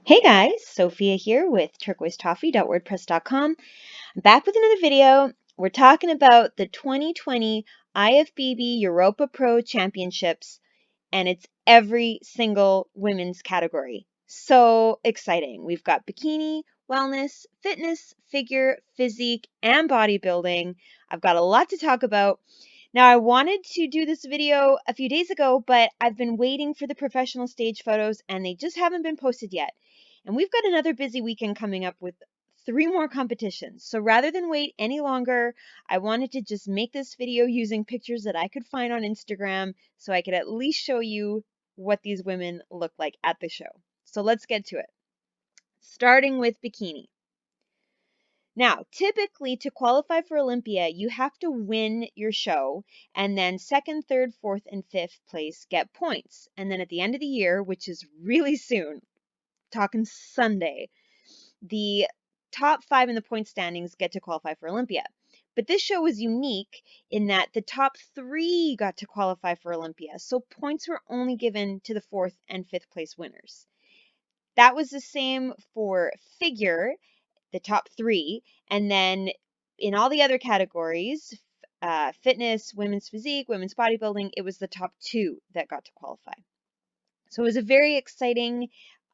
Hey guys, Sophia here with turquoisetoffee.wordpress.com. I'm back with another video. We're talking about the 2020 IFBB Europa Pro Championships, and it's every single women's category. So exciting. We've got bikini, wellness, fitness, figure, physique, and bodybuilding. I've got a lot to talk about. Now, I wanted to do this video a few days ago, but I've been waiting for the professional stage photos and they just haven't been posted yet. And we've got another busy weekend coming up with 3 more competitions. So rather than wait any longer, I wanted to just make this video using pictures that I could find on Instagram so I could at least show you what these women look like at the show. So let's get to it. Starting with bikini. Now, typically to qualify for Olympia, you have to win your show, and then second, third, fourth, and fifth place get points. And then at the end of the year, which is really soon, talking Sunday, the top 5 in the point standings get to qualify for Olympia. But this show was unique in that the top 3 got to qualify for Olympia, so points were only given to the 4th and 5th place winners. That was the same for figure, the top 3, and then in all the other categories, fitness, women's physique, women's bodybuilding, it was the top 2 that got to qualify. So it was a very exciting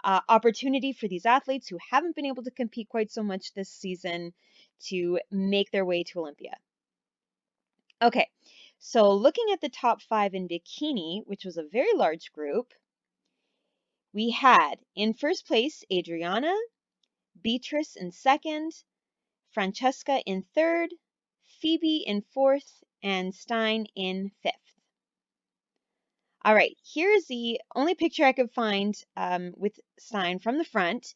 opportunity for these athletes who haven't been able to compete quite so much this season to make their way to Olympia. Okay, so looking at the top 5 in bikini, which was a very large group, we had in first place Adriana, Beatrice in second, Francesca in third, Phoebe in fourth, and Stein in fifth. All right, here's the only picture I could find with Stein from the front.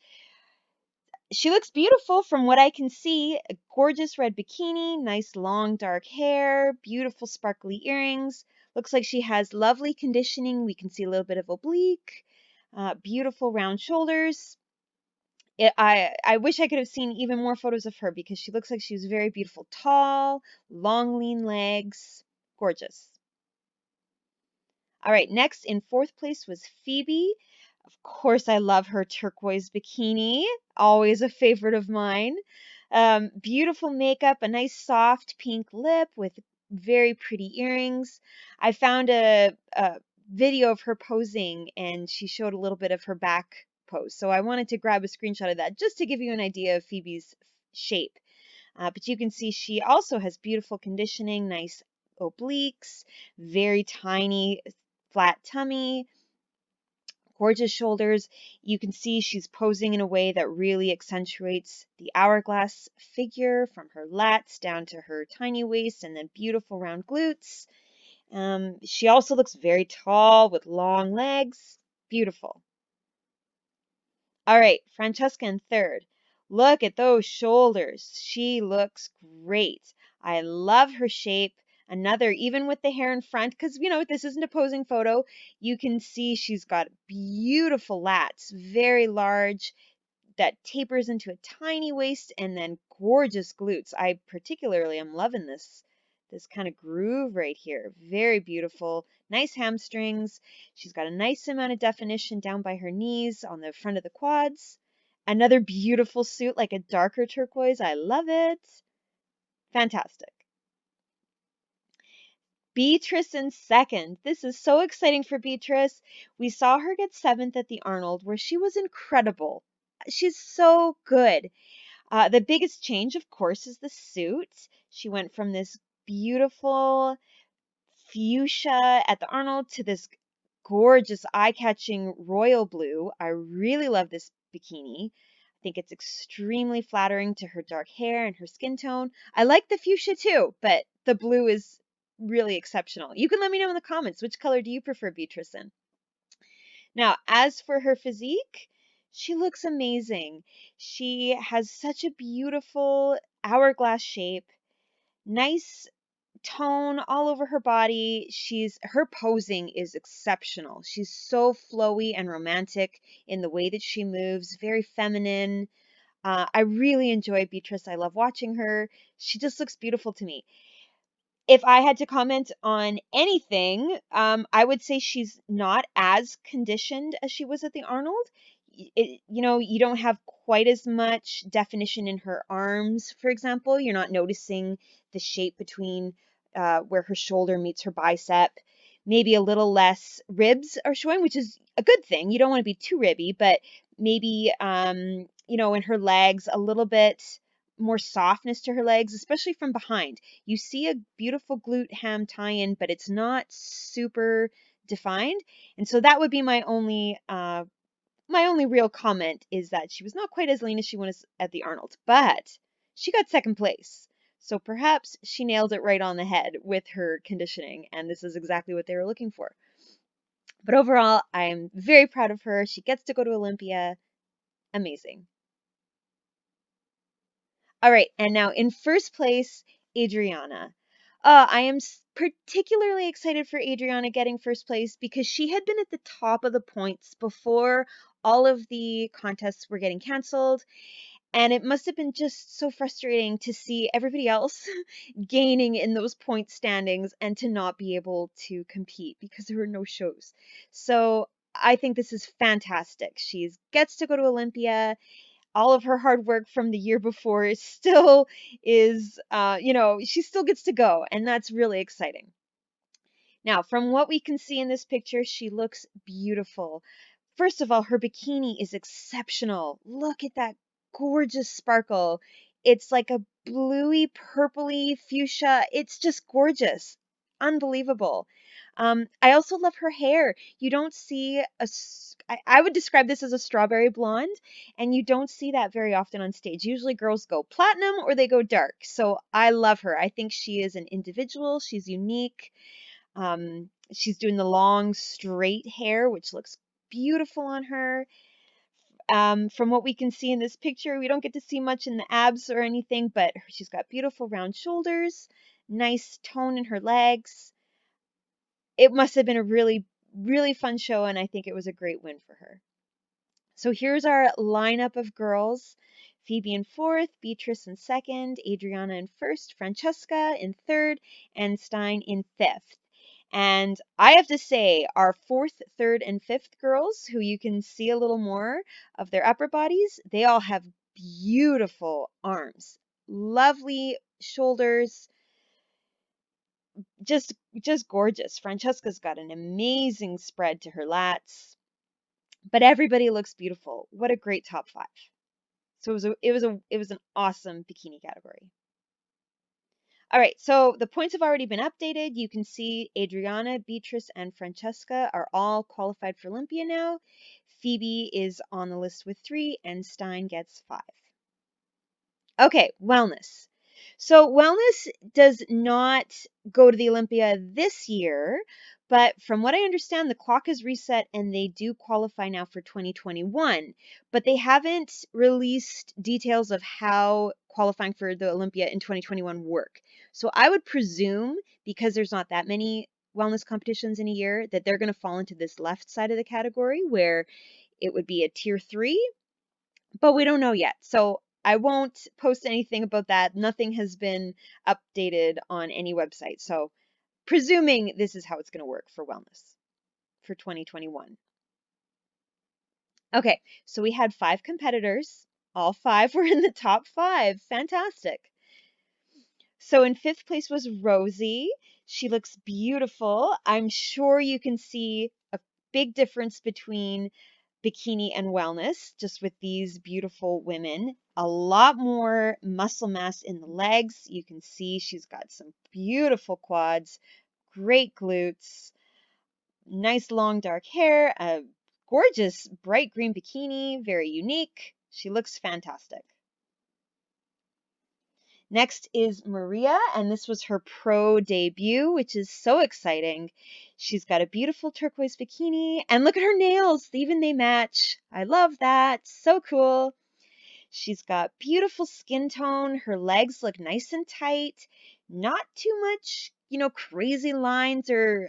She looks beautiful from what I can see. A gorgeous red bikini, nice long dark hair, beautiful sparkly earrings. Looks like she has lovely conditioning. We can see a little bit of oblique, beautiful round shoulders. I wish I could have seen even more photos of her because she looks like she was very beautiful. Tall, long, lean legs. Gorgeous. All right, next in fourth place was Phoebe. Of course, I love her turquoise bikini. Always a favorite of mine. Beautiful makeup, a nice soft pink lip with very pretty earrings. I found a video of her posing and she showed a little bit of her back pose. So I wanted to grab a screenshot of that just to give you an idea of Phoebe's shape. But you can see she also has beautiful conditioning, nice obliques, very tiny flat tummy, gorgeous shoulders. You can see she's posing in a way that really accentuates the hourglass figure from her lats down to her tiny waist and then beautiful round glutes. She also looks very tall with long legs. Beautiful. All right, Francesca in third. Look at those shoulders. She looks great. I love her shape. Another, even with the hair in front, because, this isn't a posing photo, you can see she's got beautiful lats, very large, that tapers into a tiny waist, and then gorgeous glutes. I particularly am loving this kind of groove right here. Very beautiful. Nice hamstrings. She's got a nice amount of definition down by her knees on the front of the quads. Another beautiful suit, like a darker turquoise. I love it. Fantastic. Beatrice in second. This is so exciting for Beatrice. We saw her get 7th at the Arnold, where she was incredible. She's so good. The biggest change, of course, is the suit. She went from this beautiful fuchsia at the Arnold to this gorgeous, eye-catching royal blue. I really love this bikini. I think it's extremely flattering to her dark hair and her skin tone. I like the fuchsia too, but the blue is really exceptional. You can let me know in the comments, which color do you prefer Beatrice in? Now, as for her physique, she looks amazing. She has such a beautiful hourglass shape, nice tone all over her body. Her posing is exceptional. She's so flowy and romantic in the way that she moves, very feminine. I really enjoy Beatrice. I love watching her. She just looks beautiful to me. If I had to comment on anything, I would say she's not as conditioned as she was at the Arnold. you don't have quite as much definition in her arms, for example. You're not noticing the shape between where her shoulder meets her bicep. Maybe a little less ribs are showing, which is a good thing. You don't want to be too ribby, but maybe, in her legs, a little bit more softness to her legs, especially from behind. You see a beautiful glute ham tie-in, but it's not super defined. And so that would be my only real comment, is that she was not quite as lean as she was at the Arnold, but she got second place. So perhaps she nailed it right on the head with her conditioning, and this is exactly what they were looking for. But overall, I'm very proud of her. She gets to go to Olympia. Amazing. All right, and now in first place, Adriana. I am particularly excited for Adriana getting first place because she had been at the top of the points before all of the contests were getting canceled. And it must have been just so frustrating to see everybody else gaining in those point standings and to not be able to compete because there were no shows. So I think this is fantastic. She gets to go to Olympia. All of her hard work from the year before she still gets to go, and that's really exciting. Now, from what we can see in this picture, she looks beautiful. First of all, her bikini is exceptional. Look at that gorgeous sparkle. It's like a bluey, purpley fuchsia. It's just gorgeous. Unbelievable. I also love her hair. You don't see I would describe this as a strawberry blonde, and you don't see that very often on stage. Usually girls go platinum or they go dark. So I love her. I think she is an individual. She's unique. She's doing the long, straight hair, which looks beautiful on her. From what we can see in this picture, we don't get to see much in the abs or anything, but she's got beautiful round shoulders, nice tone in her legs. It must have been a really, really fun show, and I think it was a great win for her. So here's our lineup of girls. Phoebe in fourth, Beatrice in second, Adriana in first, Francesca in third, and Stein in fifth. And I have to say, our fourth, third, and fifth girls, who you can see a little more of their upper bodies, they all have beautiful arms, lovely shoulders, just gorgeous. Francesca's got an amazing spread to her lats, but everybody looks beautiful. What a great top five. So it was an awesome bikini category. All right, so the points have already been updated. You can see Adriana, Beatrice, and Francesca are all qualified for Olympia now. Phoebe is on the list with 3, and Stein gets 5. Okay, wellness. So wellness does not go to the Olympia this year, but from what I understand, the clock is reset and they do qualify now for 2021, but they haven't released details of how qualifying for the Olympia in 2021 work. So I would presume, because there's not that many wellness competitions in a year, that they're going to fall into this left side of the category where it would be a tier 3, but we don't know yet. So I won't post anything about that. Nothing has been updated on any website. So presuming this is how it's going to work for wellness for 2021. Okay, so we had 5 competitors. All 5 were in the top 5. Fantastic. So in 5th place was Rosie. She looks beautiful. I'm sure you can see a big difference between bikini and wellness, just with these beautiful women. A lot more muscle mass in the legs. You can see she's got some beautiful quads, great glutes, nice long dark hair, a gorgeous bright green bikini, very unique. She looks fantastic. Next is Maria, and this was her pro debut, which is so exciting. She's got a beautiful turquoise bikini, and look at her nails. Even they match. I love that. So cool. She's got beautiful skin tone. Her legs look nice and tight. Not too much, crazy lines or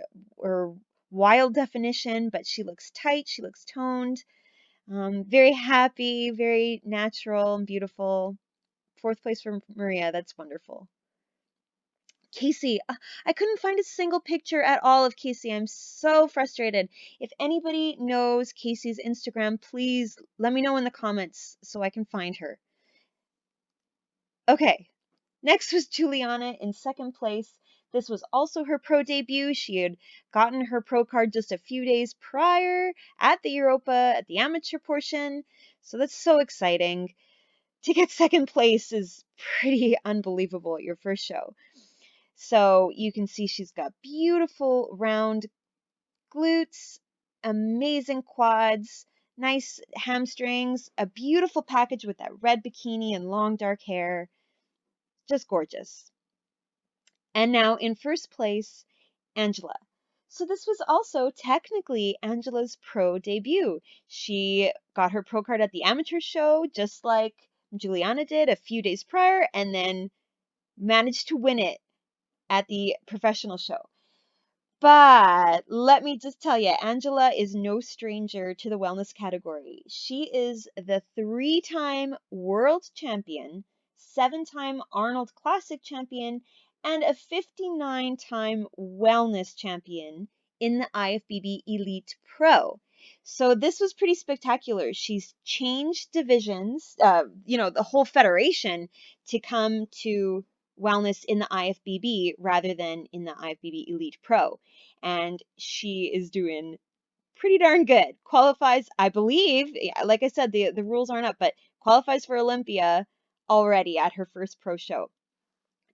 wild definition, but she looks tight. She looks toned. Very happy, very natural and beautiful. 4th place for Maria. That's wonderful. Casey, I couldn't find a single picture at all of Casey. I'm so frustrated. If anybody knows Casey's Instagram, please let me know in the comments so I can find her. Okay, next was Juliana in second place. This was also her pro debut. She had gotten her pro card just a few days prior at the Europa, at the amateur portion. So that's so exciting. To get second place is pretty unbelievable at your first show. So you can see she's got beautiful round glutes, amazing quads, nice hamstrings, a beautiful package with that red bikini and long dark hair. Just gorgeous. And now in first place, Angela. So this was also technically Angela's pro debut. She got her pro card at the amateur show, just like Juliana did a few days prior, and then managed to win it at the professional show. But let me just tell you, Angela is no stranger to the wellness category. She is the 3-time world champion, 7-time Arnold Classic champion, and a 59-time wellness champion in the IFBB Elite Pro. So this was pretty spectacular. She's changed divisions, the whole federation to come to wellness in the IFBB rather than in the IFBB Elite Pro. And she is doing pretty darn good. Qualifies, I believe, like I said, the rules aren't up, but qualifies for Olympia already at her first pro show.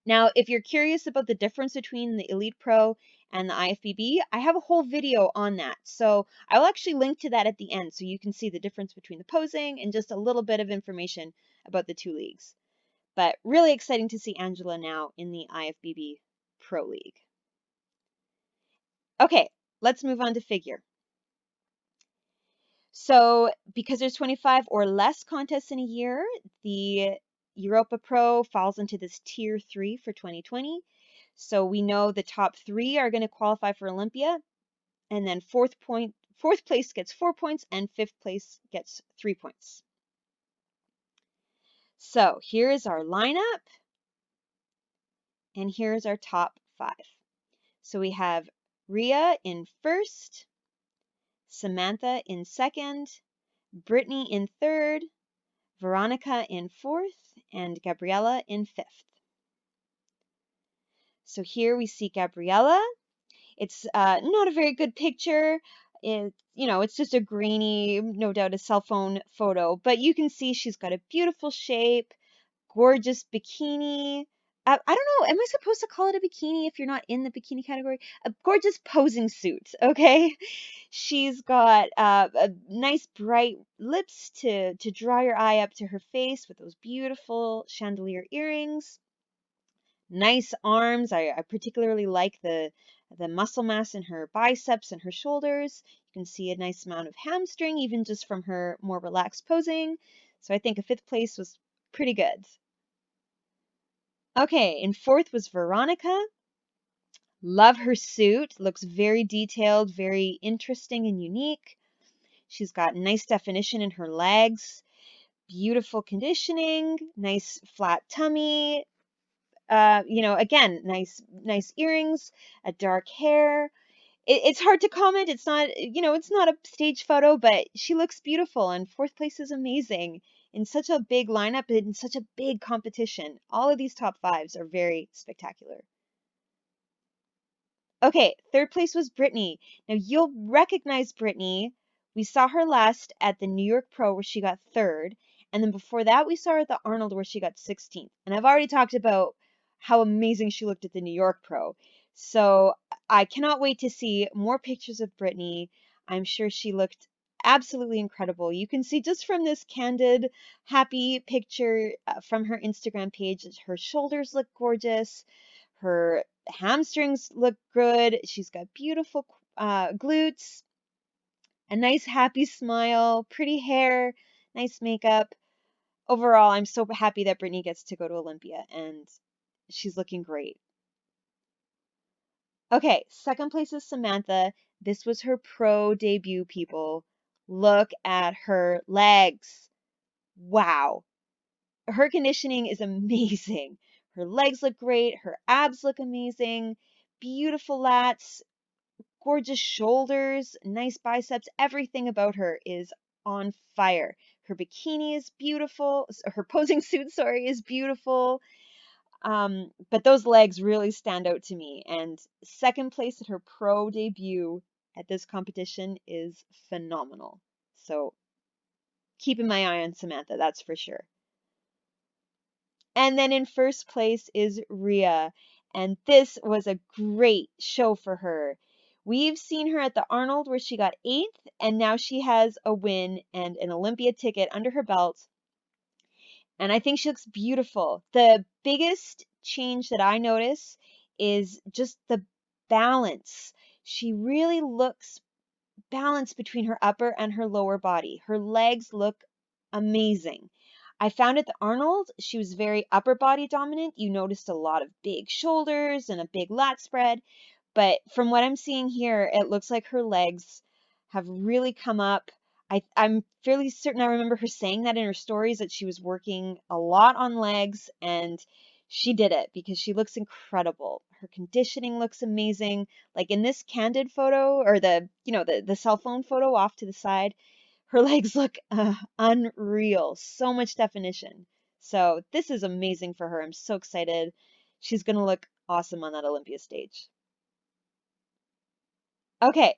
Now, if you're curious about the difference between the Elite Pro and the IFBB, I have a whole video on that. So I will actually link to that at the end so you can see the difference between the posing and just a little bit of information about the two leagues. But really exciting to see Angela now in the IFBB Pro League. Okay, let's move on to figure. So because there's 25 or less contests in a year, the Europa Pro falls into this tier 3 for 2020. So we know the top 3 are going to qualify for Olympia, and then fourth place gets 4 points and fifth place gets 3 points. So here is our lineup, and here's our top 5. So we have Rhea in first, Samantha in second, Brittany in third, Veronica in fourth, and Gabriella in fifth. So here we see Gabriella. It's not a very good picture. It's just a grainy, no doubt a cell phone photo, but you can see she's got a beautiful shape, gorgeous bikini. I don't know, am I supposed to call it a bikini if you're not in the bikini category? A gorgeous posing suit, okay? She's got a nice bright lips to draw your eye up to her face with those beautiful chandelier earrings. Nice arms. I particularly like the muscle mass in her biceps and her shoulders. You can see a nice amount of hamstring even just from her more relaxed posing. So I think a fifth place was pretty good. Okay, in fourth was Veronica. Love her suit. Looks very detailed, very interesting and unique. She's got nice definition in her legs, beautiful conditioning, nice flat tummy. Again, nice earrings, a dark hair. It's hard to comment. It's not a stage photo, but she looks beautiful, and fourth place is amazing in such a big lineup, in such a big competition. All of these top 5s are very spectacular. Okay, third place was Brittany. Now you'll recognize Brittany. We saw her last at the New York Pro where she got third, and then before that we saw her at the Arnold where she got 16th. And I've already talked about how amazing she looked at the New York Pro. So I cannot wait to see more pictures of Brittany. I'm sure she looked absolutely incredible. You can see just from this candid, happy picture from her Instagram page, her shoulders look gorgeous. Her hamstrings look good. She's got beautiful glutes, a nice happy smile, pretty hair, nice makeup. Overall, I'm so happy that Brittany gets to go to Olympia, and she's looking great. Okay, second place is Samantha. This was her pro debut, people. Look at her legs. Wow. Her conditioning is amazing. Her legs look great. Her abs look amazing. Beautiful lats, gorgeous shoulders, nice biceps. Everything about her is on fire. Her bikini is beautiful. Her posing suit, sorry, is beautiful. But those legs really stand out to me. And second place at her pro debut at this competition is phenomenal. So keeping my eye on Samantha, that's for sure. And then in first place is Rhea. And this was a great show for her. We've seen her at the Arnold where she got 8th, and now she has a win and an Olympia ticket under her belt. And I think she looks beautiful. The biggest change that I notice is just the balance. She really looks balanced between her upper and her lower body. Her legs look amazing. I found at the Arnold, she was very upper body dominant. You noticed a lot of big shoulders and a big lat spread. But from what I'm seeing here, it looks like her legs have really come up. I'm fairly certain I remember her saying that in her stories that she was working a lot on legs, and she did it because she looks incredible. Her conditioning looks amazing. Like in this candid photo or the cell phone photo off to the side, her legs look unreal. So much definition. So this is amazing for her. I'm so excited. She's going to look awesome on that Olympia stage. Okay,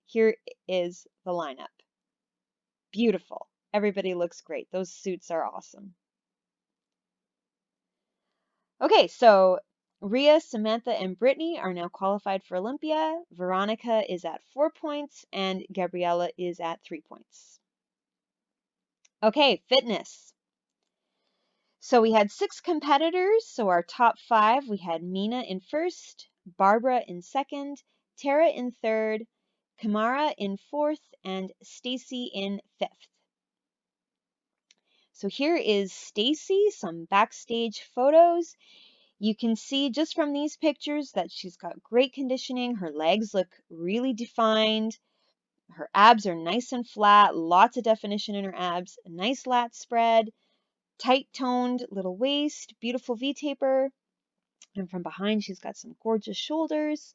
here is the lineup. Beautiful. Everybody looks great. Those suits are awesome. Okay, so Rhea, Samantha, and Brittany are now qualified for Olympia. Veronica is at 4 points, and Gabriella is at 3 points. Okay, fitness. So we had 6 competitors. So our top 5, we had Mina in first, Barbara in second, Tara in third, Kamara in fourth, and Stacy in fifth. So here is Stacy, some backstage photos. You can see just from these pictures that she's got great conditioning. Her legs look really defined. Her abs are nice and flat, lots of definition in her abs, a nice lat spread, tight toned little waist, beautiful V-taper. And from behind, she's got some gorgeous shoulders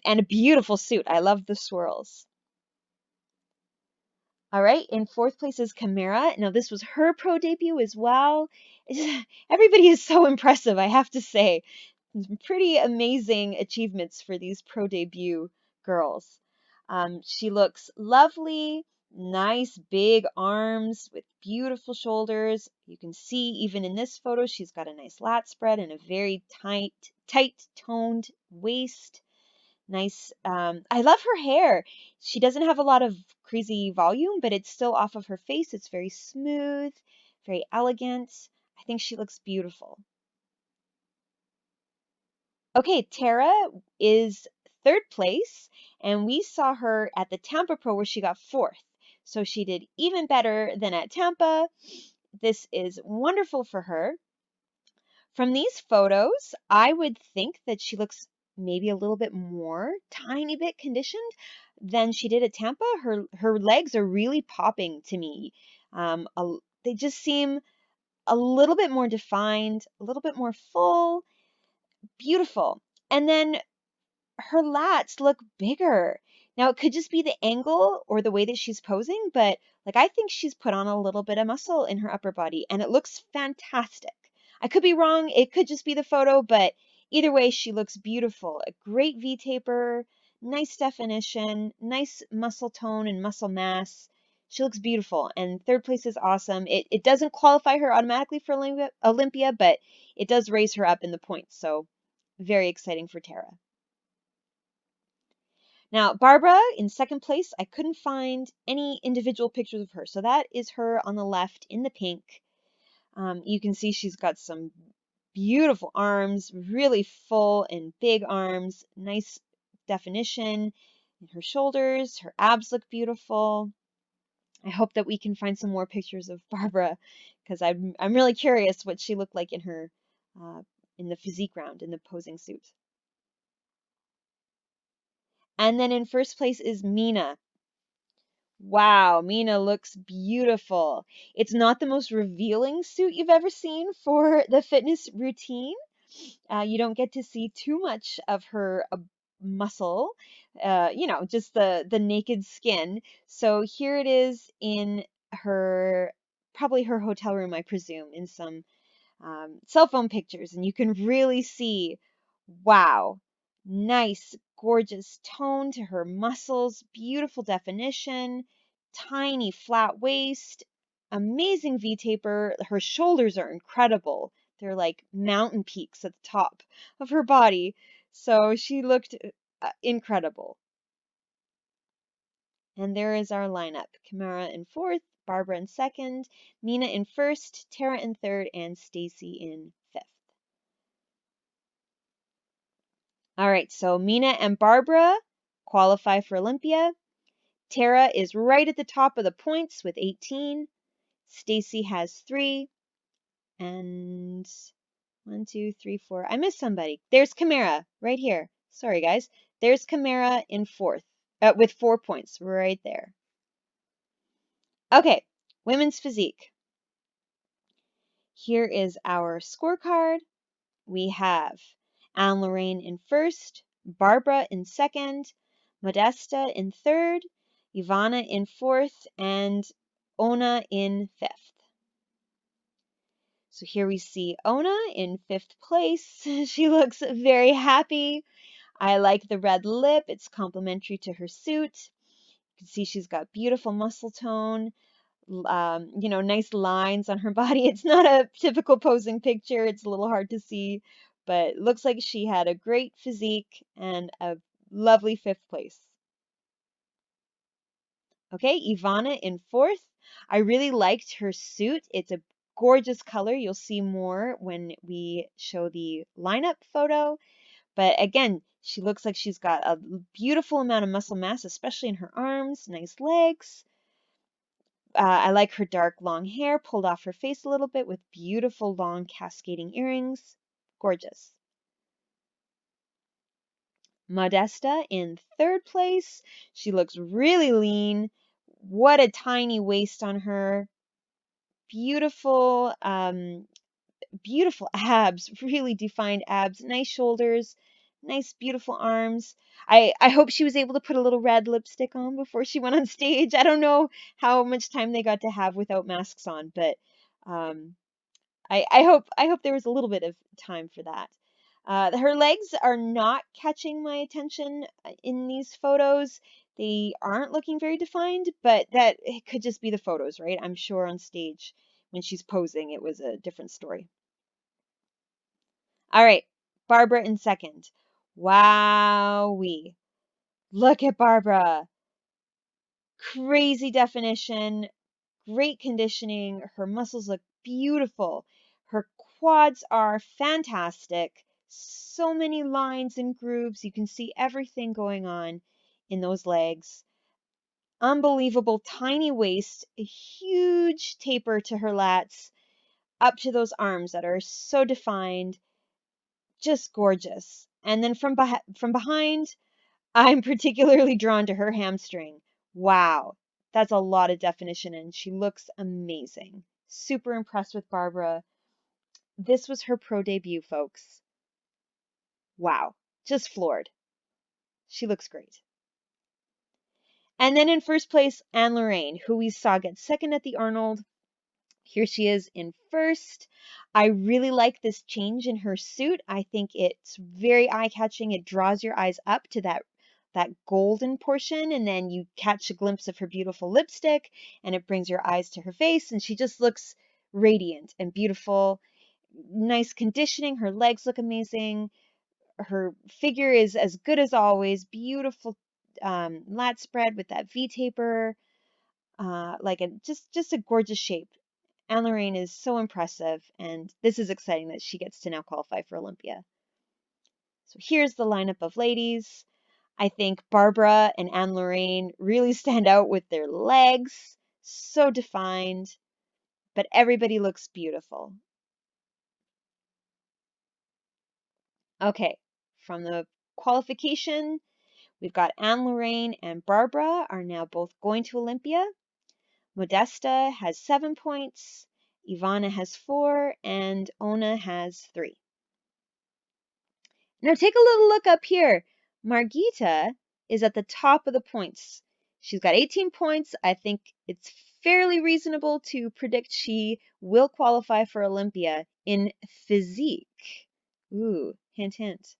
and a beautiful suit. I love the swirls. All right, in fourth place is Kamara. Now, this was her pro debut as well. Everybody is so impressive, I have to say. Some pretty amazing achievements for these pro debut girls. She looks lovely, nice big arms with beautiful shoulders. You can see even in this photo, she's got a nice lat spread and a very tight toned waist. Nice. I love her hair. She doesn't have a lot of crazy volume, but it's still off of her face. It's very smooth, very elegant. I think she looks beautiful. Okay, Tara is third place, and we saw her at the Tampa Pro where she got 4th. So she did even better than at Tampa. This is wonderful for her. From these photos, I would think that she looks maybe a little bit more, tiny bit conditioned than she did at Tampa. Her legs are really popping to me. They just seem a little bit more defined, a little bit more full, beautiful. And then her lats look bigger. Now, it could just be the angle or the way that she's posing, but like I think she's put on a little bit of muscle in her upper body and it looks fantastic. I could be wrong. It could just be the photo, but either way, she looks beautiful. A great V-taper, nice definition, nice muscle tone and muscle mass. She looks beautiful, and third place is awesome. It doesn't qualify her automatically for Olympia, but it does raise her up in the points, so very exciting for Tara. Now, Barbara in second place, I couldn't find any individual pictures of her. So that is her on the left in the pink. You can see she's got some beautiful arms, really full and big arms, nice definition in her shoulders. Her abs look beautiful. I hope that we can find some more pictures of Barbara because I'm really curious what she looked like in her in the physique round in the posing suit. And then in first place is Mina. Wow, Mina looks beautiful. It's not the most revealing suit you've ever seen for the fitness routine. You don't get to see too much of her muscle, just the naked skin. So here it is in her, probably her hotel room, I presume, in some cell phone pictures, and you can really see, wow, nice, gorgeous tone to her muscles, beautiful definition, tiny flat waist, amazing V-taper. Her shoulders are incredible. They're like mountain peaks at the top of her body. So she looked incredible. And there is our lineup. Kamara in fourth, Barbara in second, Mina in first, Tara in third, and Stacy in fifth. All right, so Mina and Barbara qualify for Olympia. Tara is right at the top of the points with 18. Stacy has 3. And 1, 2, 3, 4. I missed somebody. There's Kamara right here. Sorry, guys. There's Kamara in fourth with 4 points right there. Okay, women's physique. Here is our scorecard. We have Anne-Lorraine in first, Barbara in second, Modesta in third, Ivana in fourth, and Ona in fifth. So here we see Ona in fifth place. She looks very happy. I like the red lip. It's complementary to her suit. You can see she's got beautiful muscle tone. Nice lines on her body. It's not a typical posing picture. It's a little hard to see, but it looks like she had a great physique and a lovely fifth place. Okay, Ivana in fourth. I really liked her suit. It's a gorgeous color. You'll see more when we show the lineup photo. But again, she looks like she's got a beautiful amount of muscle mass, especially in her arms, nice legs. I like her dark long hair pulled off her face a little bit with beautiful long cascading earrings. Gorgeous. Modesta in third place. She looks really lean. What a tiny waist on her. Beautiful, beautiful abs, really defined abs, nice shoulders, nice beautiful arms. I hope she was able to put a little red lipstick on before she went on stage. I don't know how much time they got to have without masks on, but um, I hope there was a little bit of time for that. Her legs are not catching my attention in these photos. They aren't looking very defined, but that it could just be the photos, right? I'm sure on stage when she's posing, it was a different story. All right, Barbara in second. Wowee. Look at Barbara. Crazy definition, great conditioning. Her muscles look beautiful. Her quads are fantastic. So many lines and grooves. You can see everything going on in those legs. Unbelievable tiny waist, a huge taper to her lats, up to those arms that are so defined. Just gorgeous. And then from behind, I'm particularly drawn to her hamstring. Wow, that's a lot of definition, and she looks amazing. Super impressed with Barbara. This was her pro debut, folks. Wow, just floored. She looks great. And then in first place, Anne-Lorraine, who we saw get second at the Arnold. Here she is in first. I really like this change in her suit. I think it's very eye-catching. It draws your eyes up to that golden portion, and then you catch a glimpse of her beautiful lipstick, and it brings your eyes to her face, and she just looks radiant and beautiful. Nice conditioning. Her legs look amazing. Her figure is as good as always. Beautiful lat spread with that V-taper. Just a gorgeous shape. Anne-Lorraine is so impressive, and this is exciting that she gets to now qualify for Olympia. So here's the lineup of ladies. I think Barbara and Anne-Lorraine really stand out with their legs, so defined, but everybody looks beautiful. Okay, from the qualification, We've got Anne-Lorraine and Barbara are now both going to Olympia. Modesta has 7 points, Ivana has 4, and Ona has 3. Now take a little look up here. Margita is at the top of the points. She's got 18 points. I think it's fairly reasonable to predict she will qualify for Olympia in physique. Ooh, hint, hint.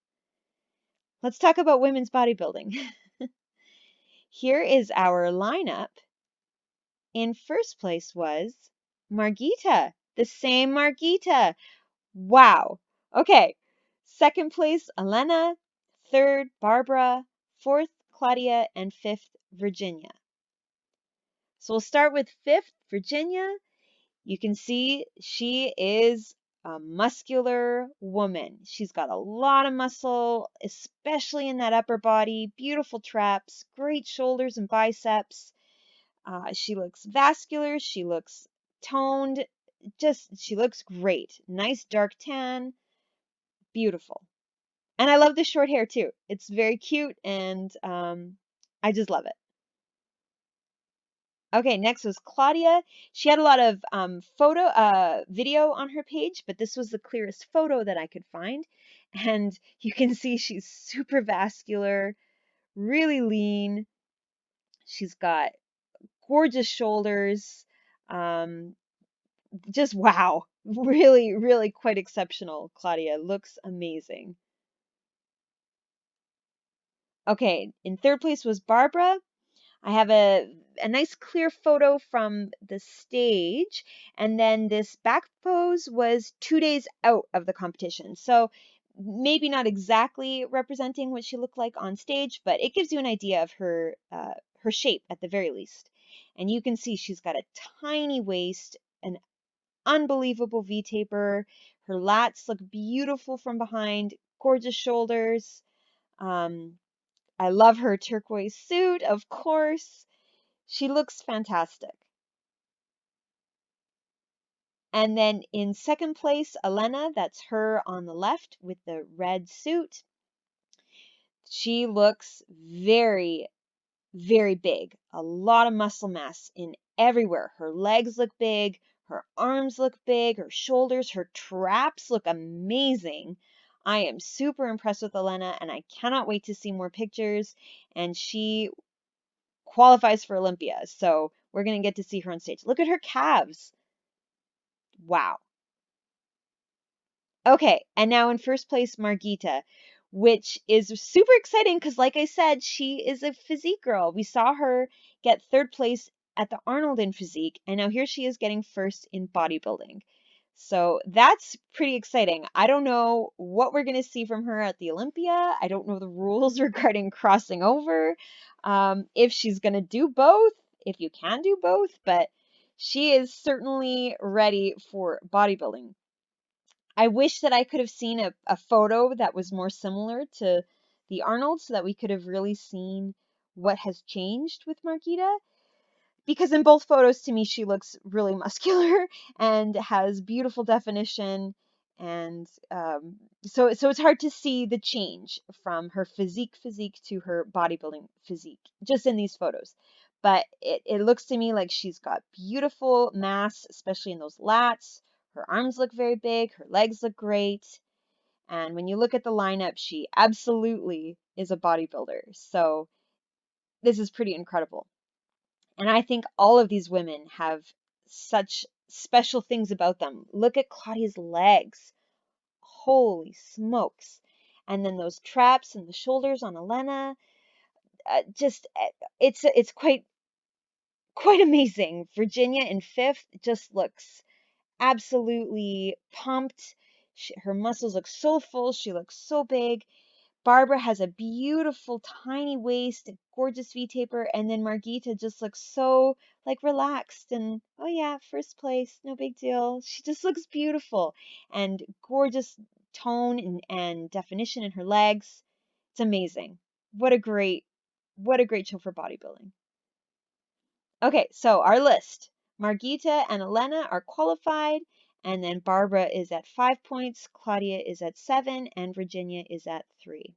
Let's talk about women's bodybuilding. Here is our lineup. In first place was Margita, the same Margita. Wow. Okay. Second place, Elena. Third, Barbara. Fourth, Claudia. And fifth, Virginia. So we'll start with fifth, Virginia. You can see she is a muscular woman. She's got a lot of muscle, especially in that upper body. Beautiful traps, great shoulders and biceps. She looks vascular. She looks toned. She looks great. Nice dark tan. Beautiful. And I love the short hair too. It's very cute and I just love it. Okay, next was Claudia. She had a lot of video on her page, but this was the clearest photo that I could find. And you can see she's super vascular, really lean. She's got gorgeous shoulders. Just wow. Really, really quite exceptional. Claudia looks amazing. Okay, in third place was Barbara. I have a nice clear photo from the stage, and then this back pose was 2 days out of the competition. So maybe not exactly representing what she looked like on stage, but it gives you an idea of her shape at the very least. And you can see she's got a tiny waist, an unbelievable V-taper. Her lats look beautiful from behind, gorgeous shoulders. I love her turquoise suit, of course. She looks fantastic. And then in second place, Elena, that's her on the left with the red suit. She looks very, very big. A lot of muscle mass in everywhere. Her legs look big. Her arms look big. Her shoulders, her traps look amazing. I am super impressed with Elena and I cannot wait to see more pictures. And she qualifies for Olympia. So we're going to get to see her on stage. Look at her calves. Wow. Okay, and now in first place, Margita, which is super exciting because, like I said, she is a physique girl. We saw her get third place at the Arnold in physique, and now here she is getting first in bodybuilding. So that's pretty exciting. I don't know what we're going to see from her at the Olympia. I don't know the rules regarding crossing over, if she's going to do both, if you can do both, but she is certainly ready for bodybuilding. I wish that I could have seen a photo that was more similar to the Arnold so that we could have really seen what has changed with Margita. Because in both photos, to me, she looks really muscular and has beautiful definition. And so it's hard to see the change from her physique to her bodybuilding physique, just in these photos. But it looks to me like she's got beautiful mass, especially in those lats. Her arms look very big. Her legs look great. And when you look at the lineup, she absolutely is a bodybuilder. So this is pretty incredible. And I think all of these women have such special things about them. Look at Claudia's legs. Holy smokes. And then those traps and the shoulders on Elena. It's quite amazing. Virginia in fifth just looks absolutely pumped. Her muscles look so full. She looks so big. Barbara has a beautiful tiny waist, a gorgeous V-taper, and then Margita just looks so like relaxed and oh yeah, first place, no big deal. She just looks beautiful and gorgeous tone and definition in her legs. It's amazing. What a great show for bodybuilding. Okay, so our list. Margita and Elena are qualified, and then Barbara is at 5 points, Claudia is at 7, and Virginia is at 3.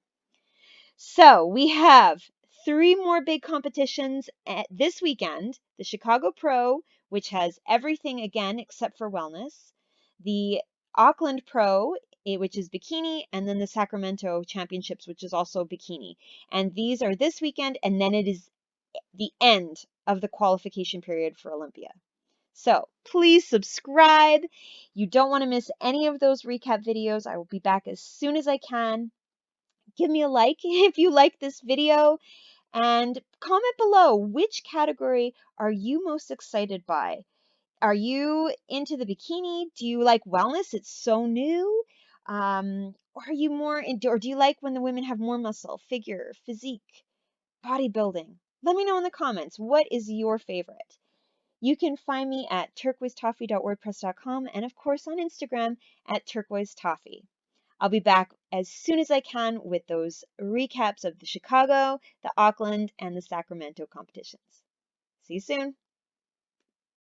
So we have 3 more big competitions this weekend. The Chicago Pro, which has everything again except for wellness. The Auckland Pro, which is bikini, and then the Sacramento Championships, which is also bikini. And these are this weekend, and then it is the end of the qualification period for Olympia. So please subscribe. You don't want to miss any of those recap videos. I will be back as soon as I can. Give me a like if you like this video, and comment below which category are you most excited by. Are you into the bikini? Do you like wellness? It's so new. Or are you more into, or do you like when the women have more muscle, figure, physique, bodybuilding? Let me know in the comments. What is your favorite? You can find me at turquoisetoffee.wordpress.com and of course on Instagram at turquoisetoffee. I'll be back as soon as I can with those recaps of the Chicago, the Auckland, and the Sacramento competitions. See you soon.